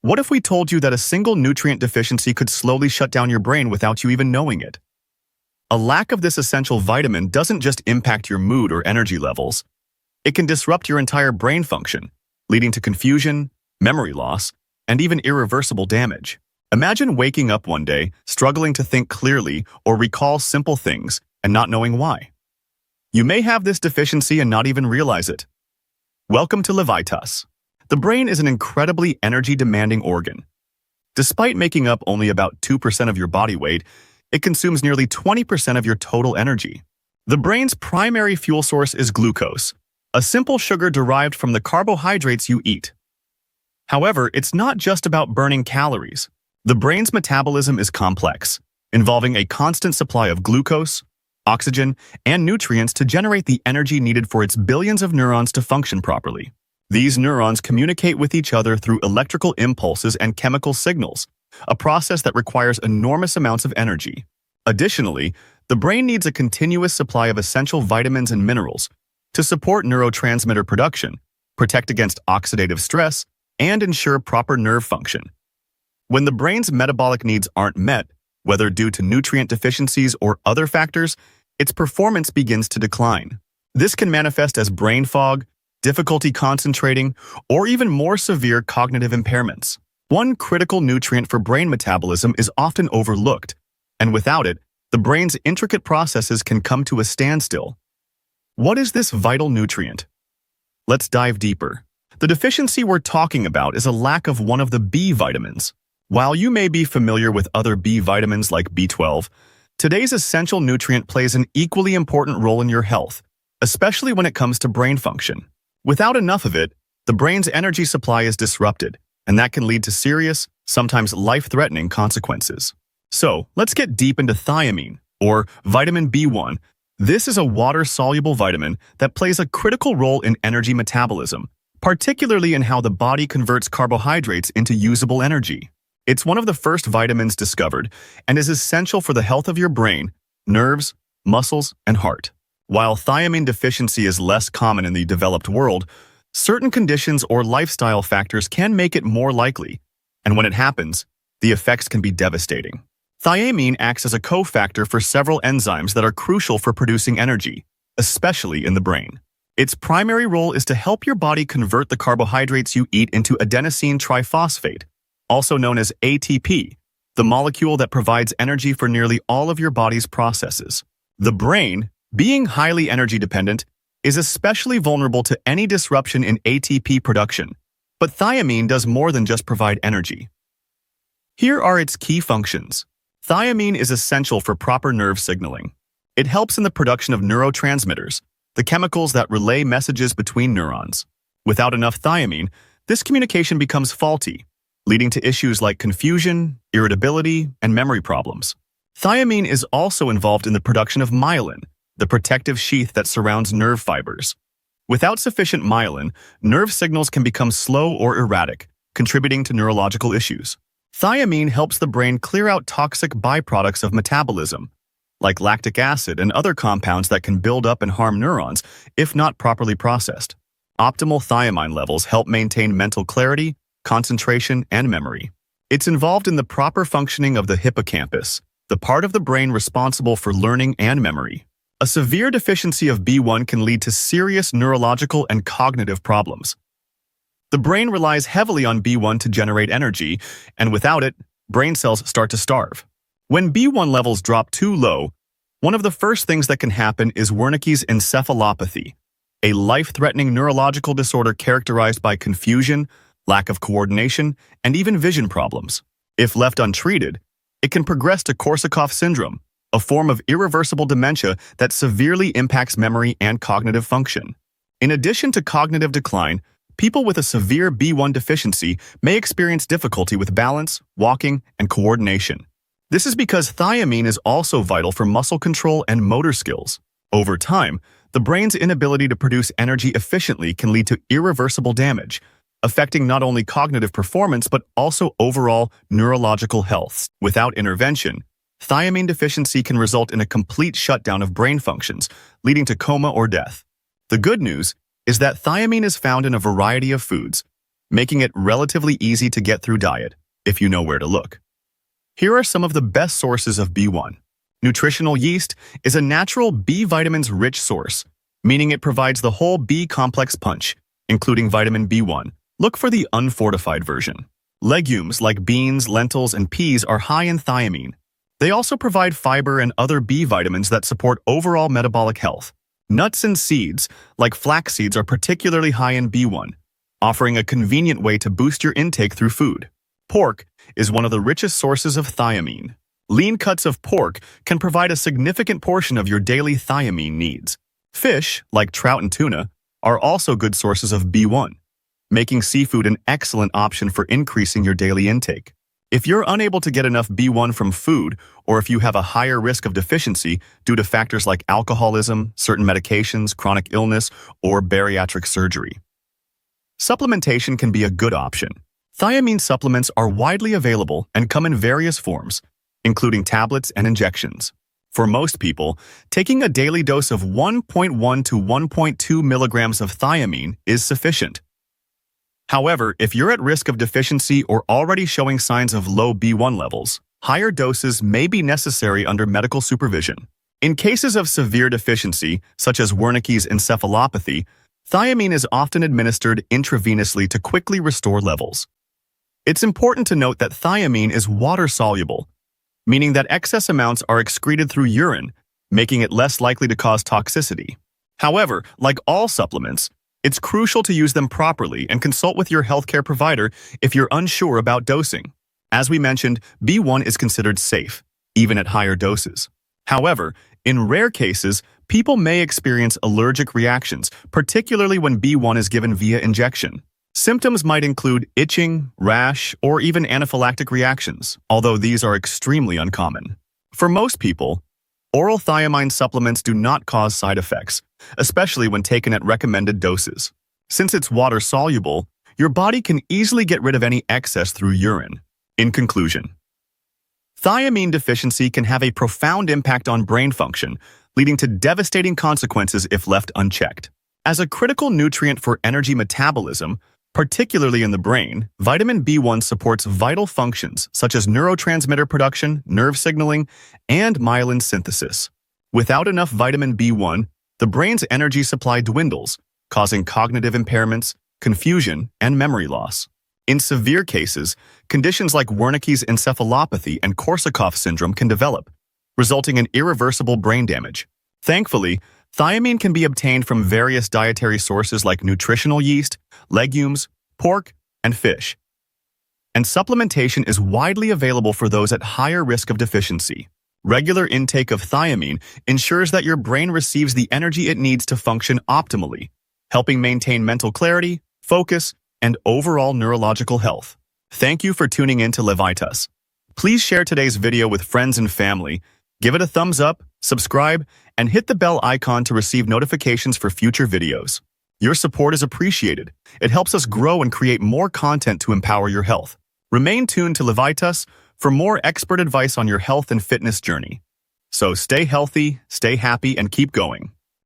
What if we told you that a single nutrient deficiency could slowly shut down your brain without you even knowing it? A lack of this essential vitamin doesn't just impact your mood or energy levels. It can disrupt your entire brain function, leading to confusion, memory loss, and even irreversible damage. Imagine waking up one day, struggling to think clearly or recall simple things and not knowing why. You may have this deficiency and not even realize it. Welcome to Levitas. The brain is an incredibly energy-demanding organ. Despite making up only about 2% of your body weight, it consumes nearly 20% of your total energy. The brain's primary fuel source is glucose, a simple sugar derived from the carbohydrates you eat. However, it's not just about burning calories. The brain's metabolism is complex, involving a constant supply of glucose, oxygen, and nutrients to generate the energy needed for its billions of neurons to function properly. These neurons communicate with each other through electrical impulses and chemical signals, a process that requires enormous amounts of energy. Additionally, the brain needs a continuous supply of essential vitamins and minerals to support neurotransmitter production, protect against oxidative stress, and ensure proper nerve function. When the brain's metabolic needs aren't met, whether due to nutrient deficiencies or other factors, its performance begins to decline. This can manifest as brain fog, difficulty concentrating, or even more severe cognitive impairments. One critical nutrient for brain metabolism is often overlooked, and without it, the brain's intricate processes can come to a standstill. What is this vital nutrient? Let's dive deeper. The deficiency we're talking about is a lack of one of the B vitamins. While you may be familiar with other B vitamins like B12, today's essential nutrient plays an equally important role in your health, especially when it comes to brain function. Without enough of it, the brain's energy supply is disrupted, and that can lead to serious, sometimes life-threatening consequences. So, let's get deep into thiamine, or vitamin B1. This is a water-soluble vitamin that plays a critical role in energy metabolism, particularly in how the body converts carbohydrates into usable energy. It's one of the first vitamins discovered and is essential for the health of your brain, nerves, muscles, and heart. While thiamine deficiency is less common in the developed world, certain conditions or lifestyle factors can make it more likely, and when it happens, the effects can be devastating. Thiamine acts as a cofactor for several enzymes that are crucial for producing energy, especially in the brain. Its primary role is to help your body convert the carbohydrates you eat into adenosine triphosphate, also known as ATP, the molecule that provides energy for nearly all of your body's processes. The brain, being highly energy dependent, is especially vulnerable to any disruption in ATP production, but thiamine does more than just provide energy. Here are its key functions. Thiamine is essential for proper nerve signaling. It helps in the production of neurotransmitters, the chemicals that relay messages between neurons. Without enough thiamine, this communication becomes faulty, leading to issues like confusion, irritability, and memory problems. Thiamine is also involved in the production of myelin, the protective sheath that surrounds nerve fibers. Without sufficient myelin, nerve signals can become slow or erratic, contributing to neurological issues. Thiamine helps the brain clear out toxic byproducts of metabolism, like lactic acid and other compounds that can build up and harm neurons if not properly processed. Optimal thiamine levels help maintain mental clarity, concentration, and memory. It's involved in the proper functioning of the hippocampus, the part of the brain responsible for learning and memory. A severe deficiency of B1 can lead to serious neurological and cognitive problems. The brain relies heavily on B1 to generate energy, and without it, brain cells start to starve. When B1 levels drop too low, one of the first things that can happen is Wernicke's encephalopathy, a life-threatening neurological disorder characterized by confusion, lack of coordination, and even vision problems. If left untreated, it can progress to Korsakoff syndrome, a form of irreversible dementia that severely impacts memory and cognitive function. In addition to cognitive decline, people with a severe B1 deficiency may experience difficulty with balance, walking, and coordination. This is because thiamine is also vital for muscle control and motor skills. Over time, the brain's inability to produce energy efficiently can lead to irreversible damage, affecting not only cognitive performance but also overall neurological health. Without intervention, thiamine deficiency can result in a complete shutdown of brain functions, leading to coma or death. The good news is that thiamine is found in a variety of foods, making it relatively easy to get through diet if you know where to look. Here are some of the best sources of B1. Nutritional yeast is a natural B vitamins-rich source, meaning it provides the whole B complex punch, including vitamin B1. Look for the unfortified version. Legumes like beans, lentils, and peas are high in thiamine. They also provide fiber and other B vitamins that support overall metabolic health. Nuts and seeds, like flax seeds, are particularly high in B1, offering a convenient way to boost your intake through food. Pork is one of the richest sources of thiamine. Lean cuts of pork can provide a significant portion of your daily thiamine needs. Fish, like trout and tuna, are also good sources of B1, making seafood an excellent option for increasing your daily intake. If you're unable to get enough B1 from food, or if you have a higher risk of deficiency due to factors like alcoholism, certain medications, chronic illness, or bariatric surgery, supplementation can be a good option. Thiamine supplements are widely available and come in various forms, including tablets and injections. For most people, taking a daily dose of 1.1 to 1.2 milligrams of thiamine is sufficient. However, if you're at risk of deficiency or already showing signs of low B1 levels, higher doses may be necessary under medical supervision. In cases of severe deficiency, such as Wernicke's encephalopathy, thiamine is often administered intravenously to quickly restore levels. It's important to note that thiamine is water-soluble, meaning that excess amounts are excreted through urine, making it less likely to cause toxicity. However, like all supplements, it's crucial to use them properly and consult with your healthcare provider if you're unsure about dosing. As we mentioned, B1 is considered safe, even at higher doses. However, in rare cases, people may experience allergic reactions, particularly when B1 is given via injection. Symptoms might include itching, rash, or even anaphylactic reactions, although these are extremely uncommon. For most people, oral thiamine supplements do not cause side effects, especially when taken at recommended doses. Since it's water-soluble, your body can easily get rid of any excess through urine. In conclusion, thiamine deficiency can have a profound impact on brain function, leading to devastating consequences if left unchecked. As a critical nutrient for energy metabolism, particularly in the brain, vitamin B1 supports vital functions such as neurotransmitter production, nerve signaling, and myelin synthesis. Without enough vitamin B1, the brain's energy supply dwindles, causing cognitive impairments, confusion, and memory loss. In severe cases, conditions like Wernicke's encephalopathy and Korsakoff syndrome can develop, resulting in irreversible brain damage. Thankfully, thiamine can be obtained from various dietary sources like nutritional yeast, legumes, pork, and fish. And supplementation is widely available for those at higher risk of deficiency. Regular intake of thiamine ensures that your brain receives the energy it needs to function optimally, helping maintain mental clarity, focus, and overall neurological health. Thank you for tuning in to Levitas. Please share today's video with friends and family, give it a thumbs up, subscribe, and hit the bell icon to receive notifications for future videos. Your support is appreciated. It helps us grow and create more content to empower your health. Remain tuned to Levitas for more expert advice on your health and fitness journey. So stay healthy, stay happy, and keep going.